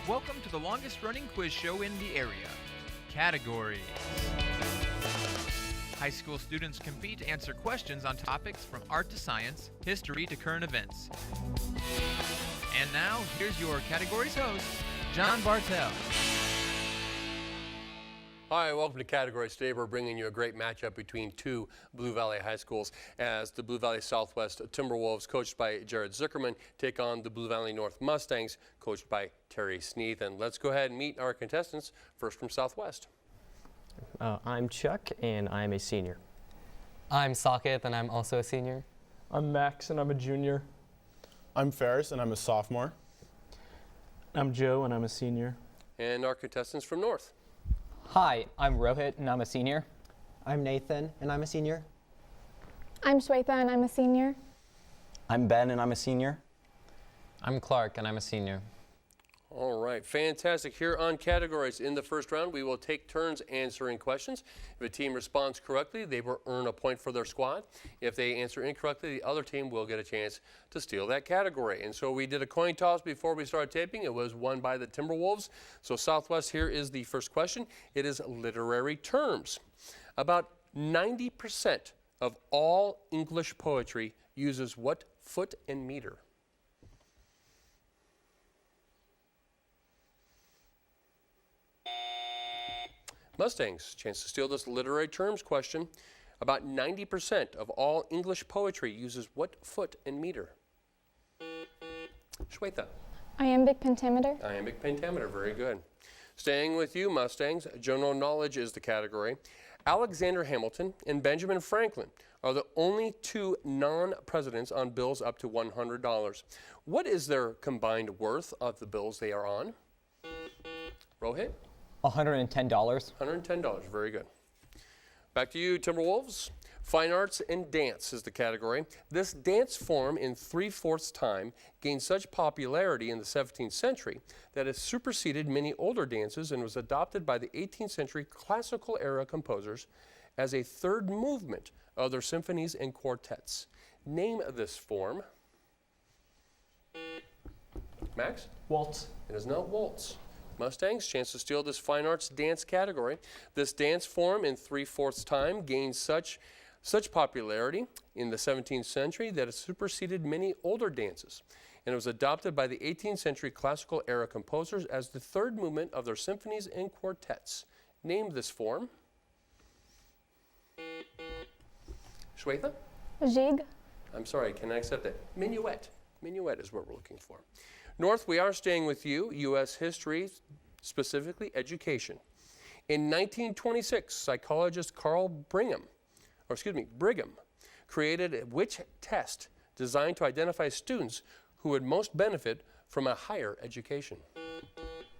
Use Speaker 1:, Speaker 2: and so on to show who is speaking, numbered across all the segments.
Speaker 1: Welcome to the longest running quiz show in the area. Categories. High school students compete to answer questions on topics from art to science, history to current events. And now, here's your categories host, John Bartell.
Speaker 2: Hi, welcome to Categories. Today we're bringing you a great matchup between two Blue Valley high schools as the Blue Valley Southwest Timberwolves, coached by Jared Zuckerman, take on the Blue Valley North Mustangs, coached by Terry Sneath. And let's go ahead and meet our contestants. First from Southwest.
Speaker 3: I'm Chuck, and I'm a senior.
Speaker 4: I'm Saket, and I'm also a senior.
Speaker 5: I'm Max, and I'm a junior.
Speaker 6: I'm Ferris, and I'm a sophomore.
Speaker 5: I'm Joe, and I'm a senior.
Speaker 2: And our contestants from North.
Speaker 4: Hi, I'm Rohit, and I'm a senior.
Speaker 7: I'm Nathan, and I'm a senior.
Speaker 8: I'm Shweta, and I'm a senior.
Speaker 9: I'm Ben, and I'm a senior.
Speaker 4: I'm Clark, and I'm a senior.
Speaker 2: All right, fantastic. Here on Categories, in the first round, we will take turns answering questions. If a team responds correctly, they will earn a point for their squad. If they answer incorrectly, the other team will get a chance to steal that category. And so we did a coin toss before we started taping. It was won by the Timberwolves. So Southwest, here is the first question. It is literary terms. About 90% of all English poetry uses what foot and meter? Mustangs, chance to steal this literary terms question. About 90% of all English poetry uses what foot and meter? Shweta.
Speaker 8: Iambic pentameter.
Speaker 2: Iambic pentameter, very good. Staying with you, Mustangs, general knowledge is the category. Alexander Hamilton and Benjamin Franklin are the only two non-presidents on bills up to $100. What is their combined worth of the bills they are on? Rohit?
Speaker 4: $110.
Speaker 2: $110, very good. Back to you, Timberwolves. Fine arts and dance is the category. This dance form in 3/4 time gained such popularity in the 17th century that it superseded many older dances and was adopted by the 18th century classical era composers as a third movement of their symphonies and quartets. Name this form. Max?
Speaker 5: Waltz.
Speaker 2: It is not waltz. Mustangs, chance to steal this fine arts dance category. This dance form in 3/4 time gained such popularity in the 17th century that it superseded many older dances, and it was adopted by the 18th century classical era composers as the third movement of their symphonies and quartets. Name this form. Shweta?
Speaker 8: Jig.
Speaker 2: I'm sorry, can I accept it? Minuet. Minuet is what we're looking for. North, we are staying with you. U.S. history, specifically education. In 1926, psychologist Brigham, created which test designed to identify students who would most benefit from a higher education?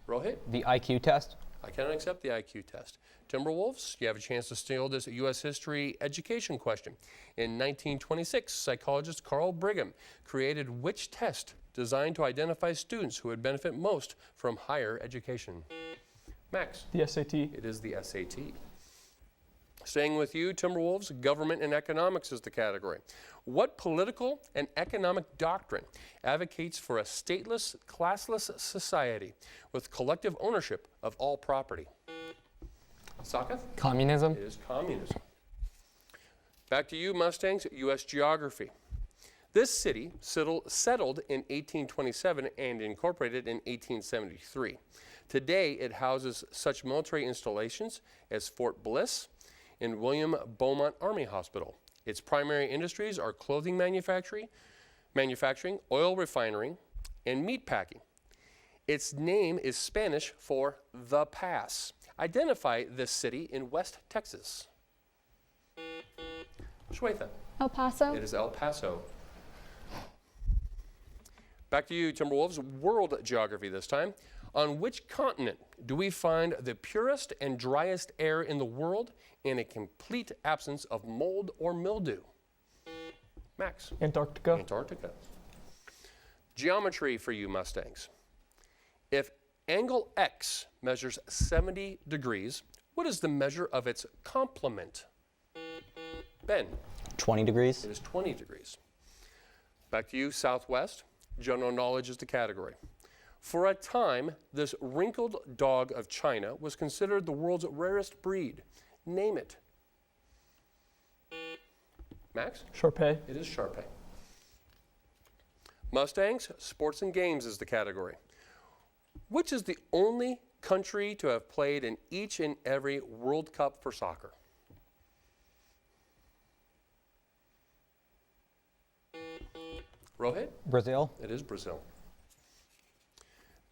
Speaker 2: Rohit?
Speaker 4: The IQ test.
Speaker 2: I cannot accept the IQ test. Timberwolves, you have a chance to steal this U.S. history education question. In 1926, psychologist Carl Brigham created which test designed to identify students who would benefit most from higher education? Max?
Speaker 5: The SAT.
Speaker 2: It is the SAT. Staying with you, Timberwolves, government and economics is the category. What political and economic doctrine advocates for a stateless, classless society with collective ownership of all property? Sakath?
Speaker 4: Communism.
Speaker 2: It is communism. Back to you, Mustangs, U.S. geography. This city settled in 1827 and incorporated in 1873. Today, it houses such military installations as Fort Bliss and William Beaumont Army Hospital. Its primary industries are clothing manufacturing, oil refinery, and meat packing. Its name is Spanish for the Pass. Identify this city in West Texas. Shweta.
Speaker 8: El Paso.
Speaker 2: It is El Paso. Back to you, Timberwolves. World geography this time. On which continent do we find the purest and driest air in the world and a complete absence of mold or mildew? Max?
Speaker 5: Antarctica.
Speaker 2: Antarctica. Geometry for you, Mustangs. If angle X measures 70 degrees, what is the measure of its complement? Ben?
Speaker 9: 20 degrees.
Speaker 2: It is 20 degrees. Back to you, Southwest. General knowledge is the category. For a time, this wrinkled dog of China was considered the world's rarest breed. Name it. Max?
Speaker 5: Sharpei.
Speaker 2: It is Sharpei. Mustangs, sports and games is the category. Which is the only country to have played in each and every World Cup for soccer? Rohit?
Speaker 4: Brazil.
Speaker 2: It is Brazil.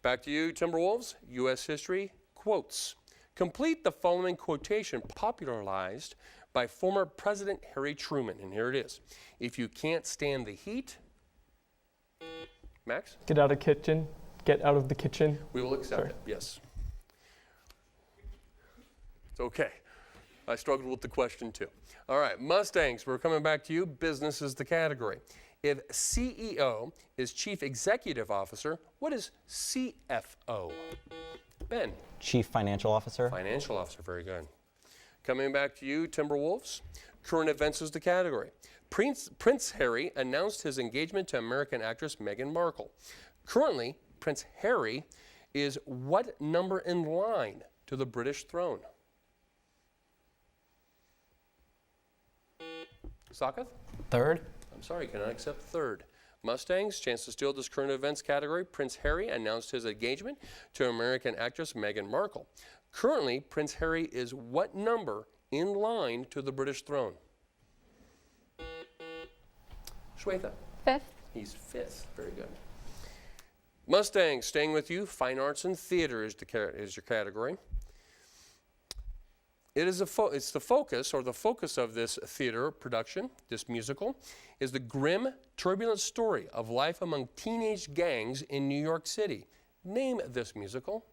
Speaker 2: Back to you, Timberwolves. U.S. history quotes. Complete the following quotation popularized by former President Harry Truman. And here it is. If you can't stand the heat, Max?
Speaker 5: Get out of kitchen. Get out of the kitchen.
Speaker 2: We will accept
Speaker 5: Sorry.
Speaker 2: it, yes. It's okay. I struggled with the question too. All right, Mustangs, we're coming back to you. Business is the category. If CEO is Chief Executive Officer, what is CFO? Ben?
Speaker 9: Chief Financial Officer.
Speaker 2: Financial Officer, very good. Coming back to you, Timberwolves. Current events is the category. Prince Harry announced his engagement to American actress Meghan Markle. Currently, Prince Harry is what number in line to the British throne? Sakath?
Speaker 4: Third.
Speaker 2: I'm sorry, cannot accept third. Mustangs, chance to steal this current events category. Prince Harry announced his engagement to American actress Meghan Markle. Currently, Prince Harry is what number in line to the British throne? Shweta?
Speaker 8: 5th.
Speaker 2: He's fifth. Very good. Mustangs, staying with you. Fine arts and theater is your category. It's the focus of this theater production, this musical, is the grim, turbulent story of life among teenage gangs in New York City. Name this musical.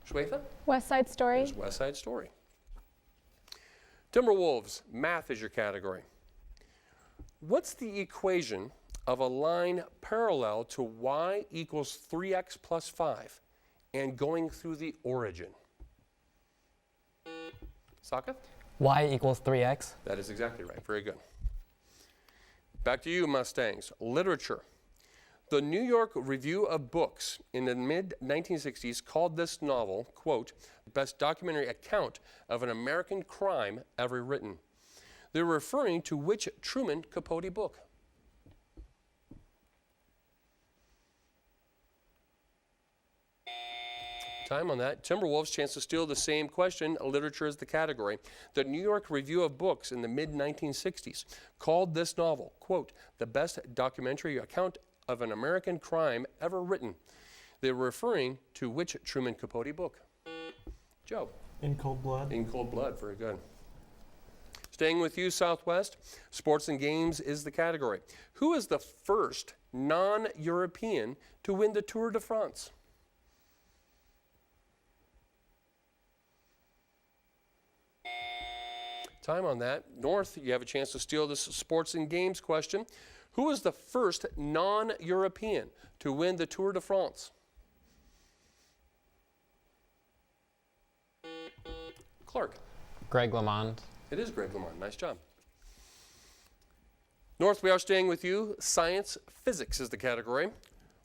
Speaker 2: Shweta?
Speaker 8: West Side Story.
Speaker 2: It's West Side Story. Timberwolves, math is your category. What's the equation of a line parallel to y equals 3x plus 5 and going through the origin? Sakath?
Speaker 4: Y equals 3x.
Speaker 2: That is exactly right. Very good. Back to you, Mustangs. Literature. The New York Review of Books in the mid-1960s called this novel, quote, the best documentary account of an American crime ever written. They're referring to which Truman Capote book? Time on that. Timberwolves, chance to steal the same question. Literature is the category. The New York Review of Books in the mid-1960s called this novel, quote, the best documentary account of an American crime ever written. They were referring to which Truman Capote book? Joe?
Speaker 5: In Cold Blood.
Speaker 2: In Cold Blood, very good. Staying with you, Southwest, sports and games is the category. Who is the first non-European to win the Tour de France? Time on that. North, you have a chance to steal this sports and games question. Who was the first non-European to win the Tour de France? Clark.
Speaker 4: Greg LeMond.
Speaker 2: It is Greg LeMond. Nice job. North, we are staying with you. Science, physics is the category.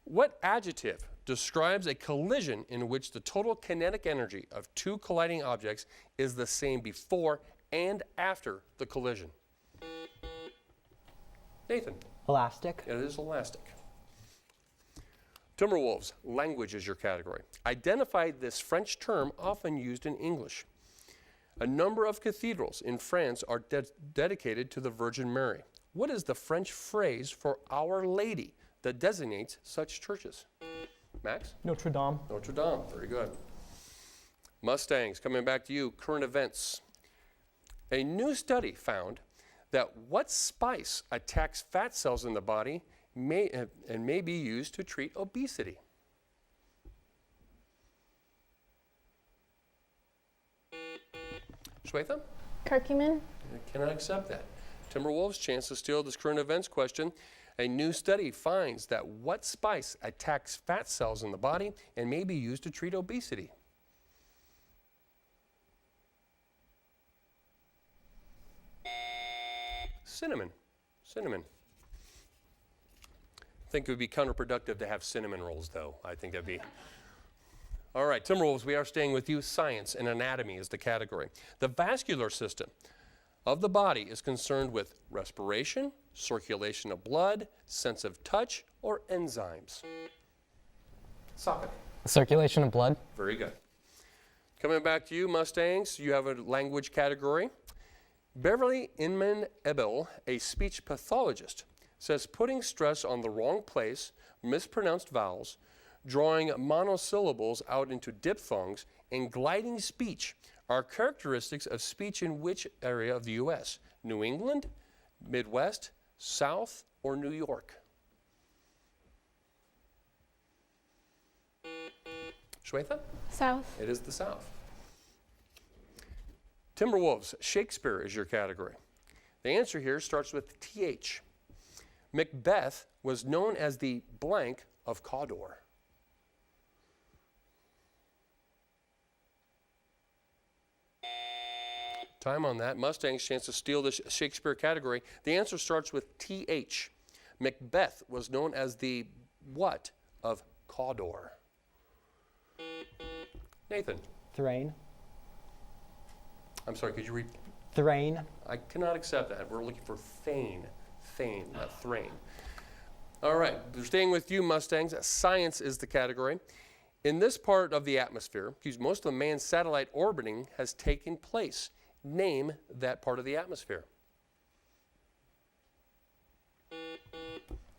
Speaker 2: What adjective describes a collision in which the total kinetic energy of two colliding objects is the same before and after the collision? Nathan.
Speaker 7: Elastic.
Speaker 2: It is elastic. Timberwolves, language is your category. Identify this French term often used in English. A number of cathedrals in France are dedicated to the Virgin Mary. What is the French phrase for Our Lady that designates such churches? Max?
Speaker 5: Notre Dame.
Speaker 2: Notre Dame, very good. Mustangs, coming back to you, current events. A new study found that what spice attacks fat cells in the body may be used to treat obesity. Shweta?
Speaker 8: Curcumin.
Speaker 2: I cannot accept that. Timberwolves, chance to steal this current events question. A new study finds that what spice attacks fat cells in the body and may be used to treat obesity. Cinnamon. Cinnamon. think it would be counterproductive to have cinnamon rolls, though. I think that'd be. All right, Timberwolves, we are staying with you. Science and anatomy is the category. The vascular system of the body is concerned with respiration, circulation of blood, sense of touch, or enzymes. Stop it.
Speaker 4: Circulation of blood.
Speaker 2: Very good. Coming back to you, Mustangs, you have a language category. Beverly Inman Ebel, a speech pathologist, says putting stress on the wrong place, mispronounced vowels, drawing monosyllables out into diphthongs, and gliding speech are characteristics of speech in which area of the U.S.? New England, Midwest, South, or New York? Shweta?
Speaker 8: South.
Speaker 2: It is the South. Timberwolves, Shakespeare is your category. The answer here starts with TH. Macbeth was known as the blank of Cawdor. Time on that. Mustang's chance to steal the Shakespeare category. The answer starts with TH. Macbeth was known as the what of Cawdor? Nathan.
Speaker 7: Thrain.
Speaker 2: I'm sorry, could you read?
Speaker 7: Thrain.
Speaker 2: I cannot accept that. We're looking for Thane. Thane, not Thrain. All right, we're staying with you, Mustangs. Science is the category. In this part of the atmosphere, most of the manned satellite orbiting has taken place. Name that part of the atmosphere.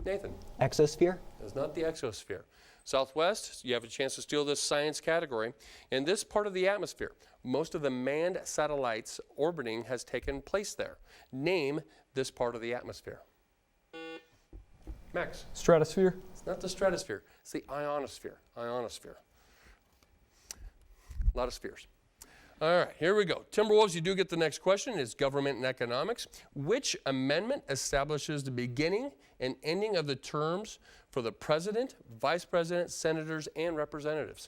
Speaker 2: Nathan.
Speaker 7: Exosphere.
Speaker 2: It's not the exosphere. Southwest, you have a chance to steal this science category. In this part of the atmosphere, most of the manned satellites orbiting has taken place there. Name this part of the atmosphere. Max.
Speaker 5: Stratosphere.
Speaker 2: It's not the stratosphere. It's the ionosphere. Ionosphere. A lot of spheres. All right, here we go. Timberwolves, you do get the next question. It's government and economics. Which amendment establishes the beginning and ending of the terms for the president, vice president, senators, and representatives?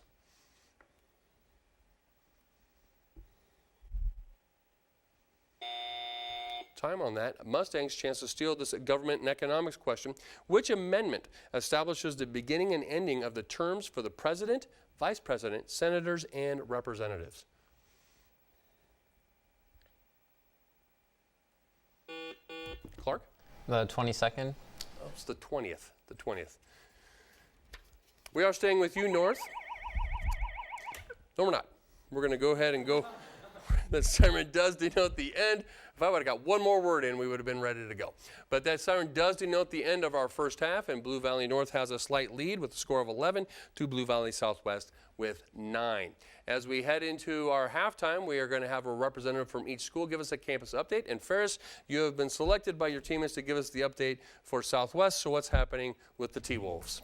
Speaker 2: Time on that. Mustang's chance to steal this government and economics question. Which amendment establishes the beginning and ending of the terms for the president, vice president, senators, and representatives? Clark?
Speaker 4: The 22nd.
Speaker 2: Oh, it's the 20th. The 20th. We are staying with you, North. No, we're not. We're going to go ahead and go. That siren does denote the end. If I would have got one more word in, we would have been ready to go. But that siren does denote the end of our first half, and Blue Valley North has a slight lead with a score of 11 to Blue Valley Southwest with 9. As we head into our halftime, we are going to have a representative from each school give us a campus update. And Ferris, you have been selected by your teammates to give us the update for Southwest. So what's happening with the T-Wolves?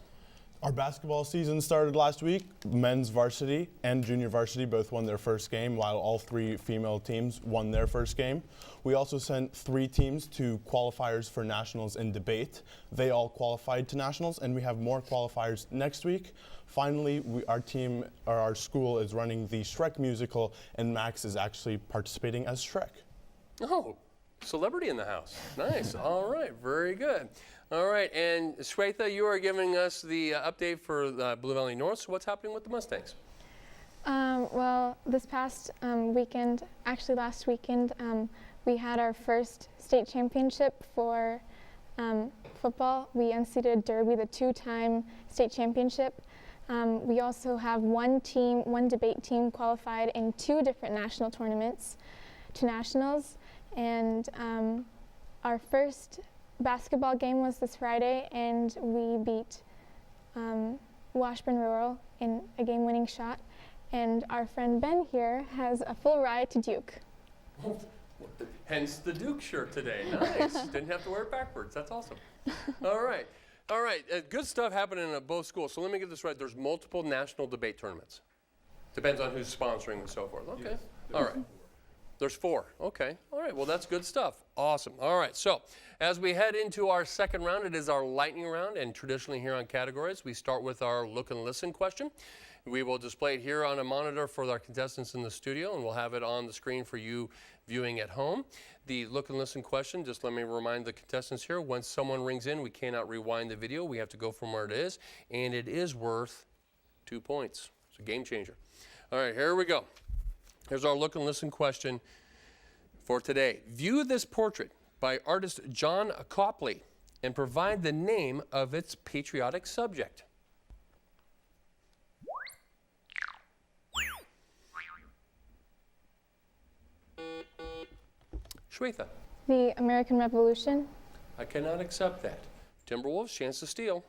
Speaker 6: Our basketball season started last week. Men's varsity and junior varsity both won their first game, while all 3 female teams won their first game. We also sent 3 teams to qualifiers for nationals in debate. They all qualified to nationals, and we have more qualifiers next week. Finally, our school is running the Shrek musical, and Max is actually participating as Shrek.
Speaker 2: Oh, celebrity in the house. Nice. All right. Very good. All right. And Shweta, you are giving us the update for Blue Valley North. So what's happening with the Mustangs?
Speaker 8: Well, this past weekend, actually last weekend, we had our first state championship for football. We unseated Derby, the 2-time state championship. We also have one debate team qualified in 2 different national tournaments to nationals. And our first basketball game was this Friday, and we beat Washburn Rural in a game-winning shot. And our friend Ben here has a full ride to Duke.
Speaker 2: Hence the Duke shirt today. Nice. Didn't have to wear it backwards. That's awesome. All right. All right. Good stuff happening at both schools. So let me get this right. There's multiple national debate tournaments. Depends on who's sponsoring and so forth. Okay. All right. There's 4. Okay. All right. Well, that's good stuff. Awesome. All right. So as we head into our second round, it is our lightning round. And traditionally here on Categories, we start with our look and listen question. We will display it here on a monitor for our contestants in the studio, and we'll have it on the screen for you viewing at home. The look and listen question, just let me remind the contestants here, once someone rings in, we cannot rewind the video. We have to go from where it is, and it is worth 2 points. It's a game changer. All right, here we go. Here's our look and listen question for today. View this portrait by artist John Copley and provide the name of its patriotic subject. Shweta.
Speaker 8: The American Revolution.
Speaker 2: I cannot accept that. Timberwolves, chance to steal.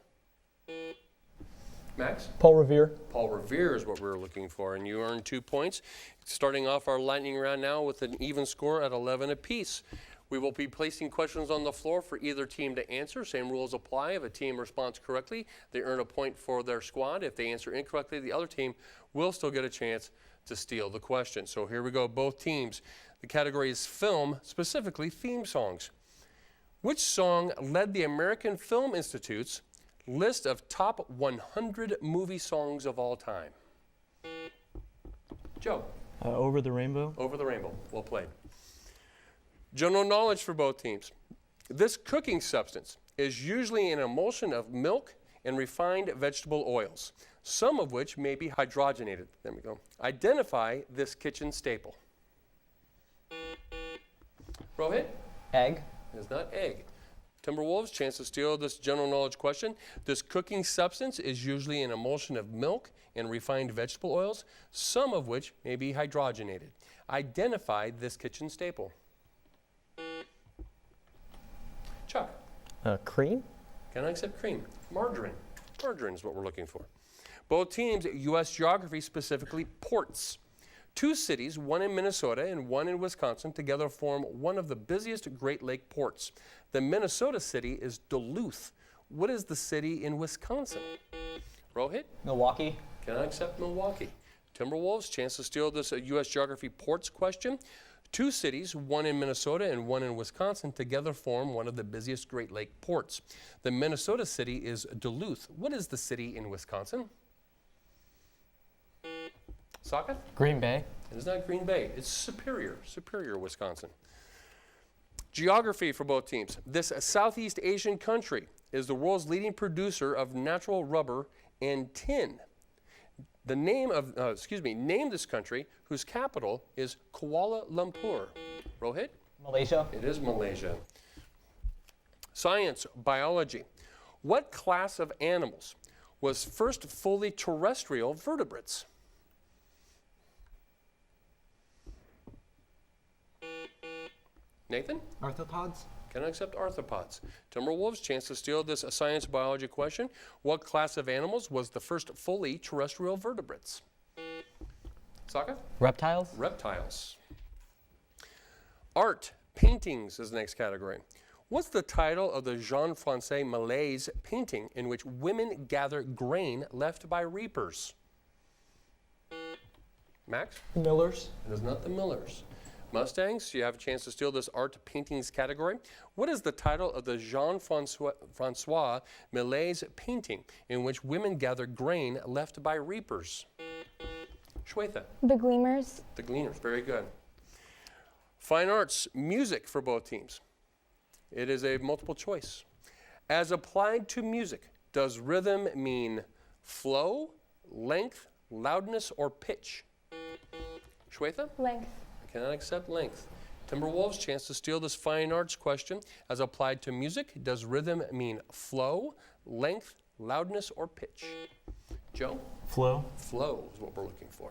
Speaker 2: Max?
Speaker 5: Paul Revere.
Speaker 2: Paul Revere is what we were looking for, and you earned 2 points. Starting off our lightning round now with an even score at 11 apiece. We will be placing questions on the floor for either team to answer. Same rules apply. If a team responds correctly, they earn a point for their squad. If they answer incorrectly, the other team will still get a chance to steal the question. So here we go, both teams. The category is film, specifically theme songs. Which song led the American Film Institute's list of top 100 movie songs of all time? Joe.
Speaker 5: Over the Rainbow.
Speaker 2: Over the Rainbow. Well played. General knowledge for both teams. This cooking substance is usually an emulsion of milk and refined vegetable oils, some of which may be hydrogenated. There we go. Identify this kitchen staple. Rohit?
Speaker 3: Egg.
Speaker 2: It is not egg. Timberwolves, chance to steal this general knowledge question. This cooking substance is usually an emulsion of milk and refined vegetable oils, some of which may be hydrogenated. Identify this kitchen staple. Chuck?
Speaker 3: Cream.
Speaker 2: Can I accept cream? Margarine. Margarine is what we're looking for. Both teams, U.S. geography, specifically ports. 2 cities, one in Minnesota and one in Wisconsin, together form one of the busiest Great Lake ports. The Minnesota city is Duluth. What is the city in Wisconsin? Rohit?
Speaker 3: Milwaukee.
Speaker 2: Can I accept Milwaukee? Timberwolves, chance to steal this U.S. geography ports question. 2 cities, one in Minnesota and one in Wisconsin, together form one of the busiest Great Lake ports. The Minnesota city is Duluth. What is the city in Wisconsin? Saket?
Speaker 4: Green Bay.
Speaker 2: It is not Green Bay. It's Superior, Wisconsin. Geography for both teams. This Southeast Asian country is the world's leading producer of natural rubber and tin. The name of, name this country whose capital is Kuala Lumpur. Rohit?
Speaker 3: Malaysia.
Speaker 2: It is Malaysia. Science, biology. What class of animals was first fully terrestrial vertebrates? Nathan?
Speaker 7: Arthropods.
Speaker 2: Can I accept arthropods? Timberwolves, chance to steal this science biology question. What class of animals was the first fully terrestrial vertebrates? Saka?
Speaker 4: Reptiles.
Speaker 2: Reptiles. Art, paintings is the next category. What's the title of the Jean-François Millet's painting in which women gather grain left by reapers? Max?
Speaker 5: Millers.
Speaker 2: It is not the Millers. Mustangs, you have a chance to steal this art paintings category. What is the title of the Jean-François Millet's painting in which women gather grain left by reapers? Shweta.
Speaker 8: The Gleamers.
Speaker 2: The Gleaners, very good. Fine arts, music for both teams. It is a multiple choice. As applied to music, does rhythm mean flow, length, loudness, or pitch? Shweta?
Speaker 8: Length.
Speaker 2: I cannot accept length. Timberwolves, chance to steal this fine arts question. As applied to music, does rhythm mean flow, length, loudness, or pitch? Joe?
Speaker 5: Flow.
Speaker 2: Flow is what we're looking for.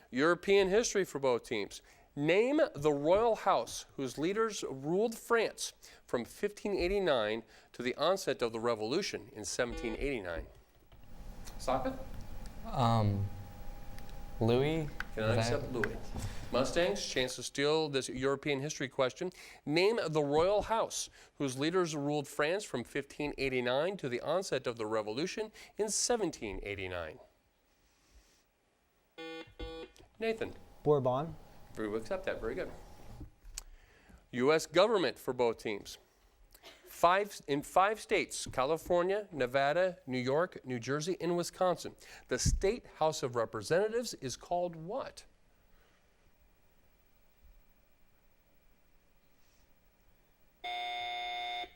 Speaker 2: European history for both teams. Name the royal house whose leaders ruled France from 1589 to the onset of the revolution in 1789. Saka?
Speaker 4: Louis.
Speaker 2: Can I accept Louis? Mustangs, chance to steal this European history question. Name the royal house whose leaders ruled France from 1589 to the onset of the revolution in 1789. Nathan.
Speaker 7: Bourbon.
Speaker 2: We will accept that. Very good. U.S. government for both teams. In 5 states, California, Nevada, New York, New Jersey, and Wisconsin, the state House of Representatives is called what?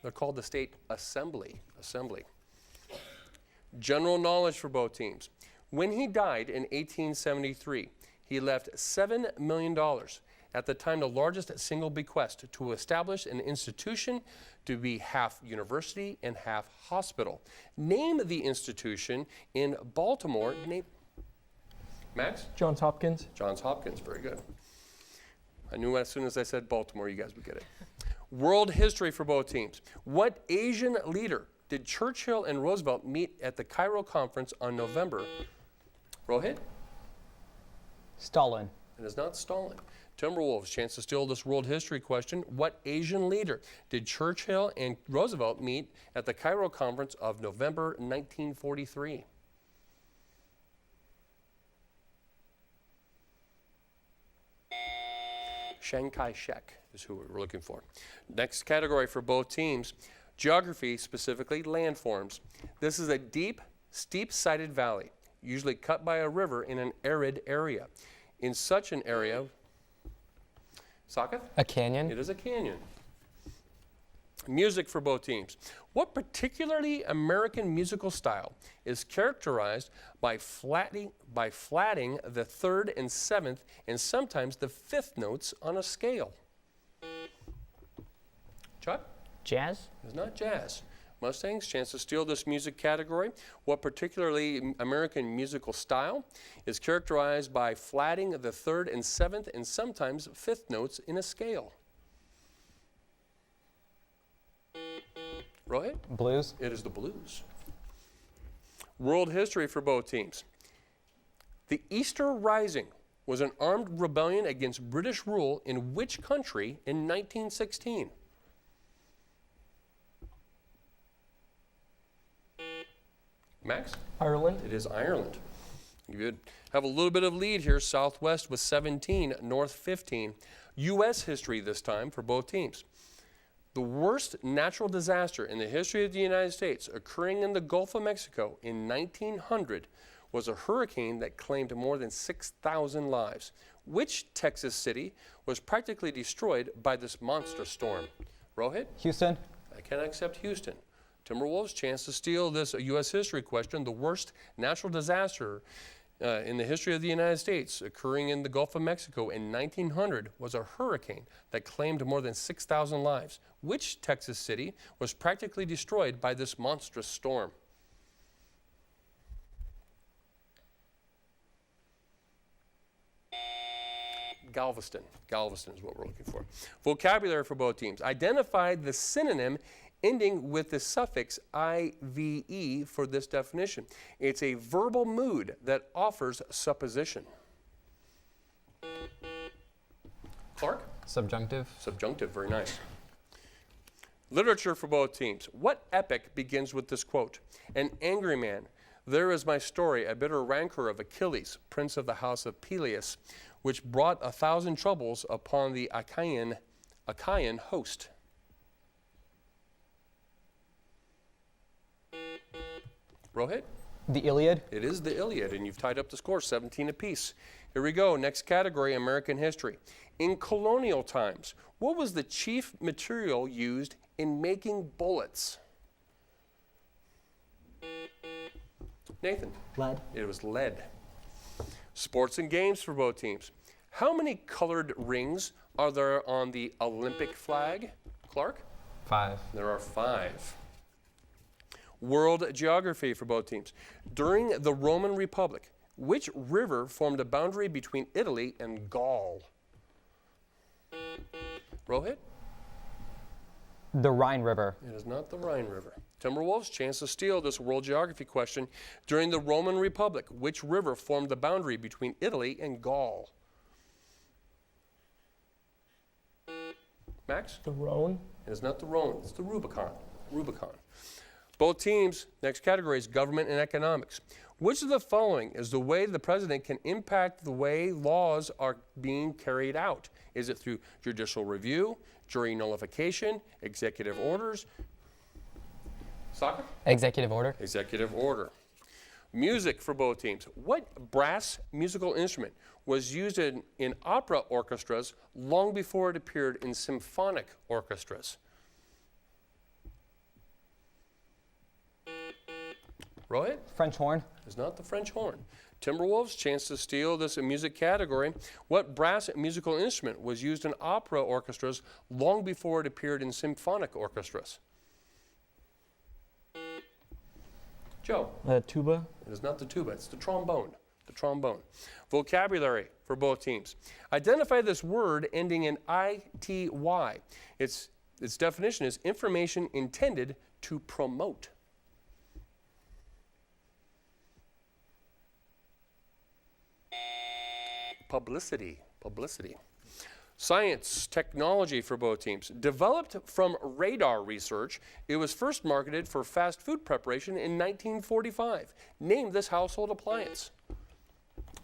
Speaker 2: They're called the state assembly. General knowledge for both teams. When he died in 1873, he left $7 million, at the time the largest single bequest, to establish an institution to be half university and half hospital. Name the institution in Baltimore. Max?
Speaker 5: Johns Hopkins.
Speaker 2: Johns Hopkins, very good. I knew as soon as I said Baltimore, you guys would get it. World history for both teams. What Asian leader did Churchill and Roosevelt meet at the Cairo conference on November? Rohit?
Speaker 7: Stalin.
Speaker 2: It is not Stalin. Timberwolves, chance to steal this world history question. What Asian leader did Churchill and Roosevelt meet at the Cairo conference of November 1943? Chiang Kai-shek is who we were looking for. Next category for both teams, geography, specifically landforms. This is a deep, steep-sided valley, usually cut by a river in an arid area. In such an area, Sakath?
Speaker 4: A canyon.
Speaker 2: It is a canyon. Music for both teams. What particularly American musical style is characterized by flatting the 3rd and 7th and sometimes the 5th notes on a scale? Chuck?
Speaker 3: Jazz?
Speaker 2: It's not jazz. Mustangs, chance to steal this music category. What particularly American musical style is characterized by flatting the 3rd and 7th and sometimes 5th notes in a scale? Rohit?
Speaker 4: Blues.
Speaker 2: It is the blues. World history for both teams. The Easter Rising was an armed rebellion against British rule in which country in 1916? Max?
Speaker 5: Ireland.
Speaker 2: It is Ireland. You have a little bit of lead here. Southwest with 17, North 15. U.S. history this time for both teams. The worst natural disaster in the history of the United States occurring in the Gulf of Mexico in 1900 was a hurricane that claimed more than 6,000 lives. Which Texas city was practically destroyed by this monster storm? Rohit?
Speaker 7: Houston.
Speaker 2: I can accept Houston. Timberwolves, chance to steal this U.S. history question. The worst natural disaster in the history of the United States occurring in the Gulf of Mexico in 1900 was a hurricane that claimed more than 6,000 lives. Which Texas city was practically destroyed by this monstrous storm? Galveston. Galveston is what we're looking for. Vocabulary for both teams. Identify the synonym ending with the suffix IVE for this definition. It's a verbal mood that offers supposition. Clark?
Speaker 4: Subjunctive.
Speaker 2: Subjunctive, very nice. Literature for both teams. What epic begins with this quote? An angry man. There is my story, a bitter rancor of Achilles, prince of the house of Peleus, which brought 1,000 troubles upon the Achaean host. Rohit?
Speaker 7: The Iliad.
Speaker 2: It is the Iliad, and you've tied up the score, 17 apiece. Here we go. Next category, American history. In colonial times, what was the chief material used in making bullets? Nathan?
Speaker 7: Lead.
Speaker 2: It was lead. Sports and games for both teams. How many colored rings are there on the Olympic flag? Clark?
Speaker 4: 5.
Speaker 2: There are 5. World geography for both teams. During the Roman Republic, which river formed a boundary between Italy and Gaul? Rohit?
Speaker 7: The Rhine River.
Speaker 2: It is not the Rhine River. Timberwolves, chance to steal this world geography question. During the Roman Republic, which river formed the boundary between Italy and Gaul? Max?
Speaker 5: The Rhone.
Speaker 2: It is not the Rhone, it's the Rubicon. Both teams, next category is government and economics. Which of the following is the way the president can impact the way laws are being carried out? Is it through judicial review, jury nullification, executive orders? Soccer?
Speaker 4: Executive order.
Speaker 2: Executive order. Music for both teams. What brass musical instrument was used in opera orchestras long before it appeared in symphonic orchestras? Rohit?
Speaker 7: French horn.
Speaker 2: Is not the French horn. Timberwolves, chance to steal this music category. What brass musical instrument was used in opera orchestras long before it appeared in symphonic orchestras? Joe?
Speaker 5: Tuba.
Speaker 2: It is not the tuba, it's the trombone. The trombone. Vocabulary for both teams. Identify this word ending in ity. Its definition is information intended to promote. Publicity. Science, technology for both teams. Developed from radar research, it was first marketed for fast food preparation in 1945. Name this household appliance.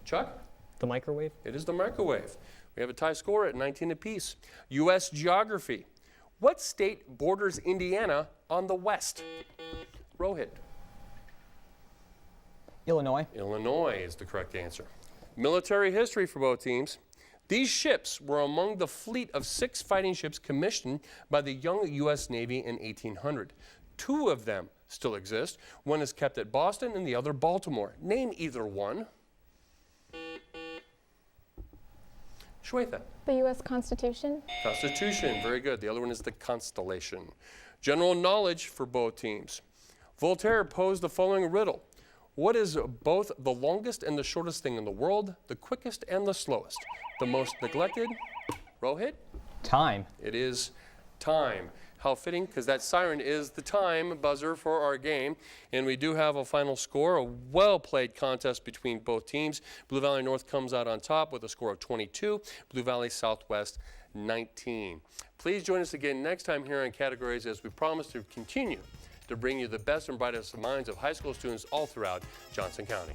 Speaker 2: Chuck?
Speaker 3: The microwave?
Speaker 2: It is the microwave. We have a tie score at 19 apiece. U.S. geography. What state borders Indiana on the west? Rohit.
Speaker 7: Illinois.
Speaker 2: Illinois is the correct answer. Military history for both teams. These ships were among the fleet of 6 fighting ships commissioned by the young U.S. Navy in 1800. 2 of them still exist. One is kept at Boston and the other Baltimore. Name either one. Shweta.
Speaker 8: The U.S. Constitution.
Speaker 2: Constitution, very good. The other one is the Constellation. General knowledge for both teams. Voltaire posed the following riddle. What is both the longest and the shortest thing in the world, the quickest and the slowest? The most neglected? Rohit?
Speaker 7: Time.
Speaker 2: It is time. How fitting, because that siren is the time buzzer for our game. And we do have a final score, a well-played contest between both teams. Blue Valley North comes out on top with a score of 22, Blue Valley Southwest 19. Please join us again next time here on Categories as we promise to continue to bring you the best and brightest minds of high school students all throughout Johnson County.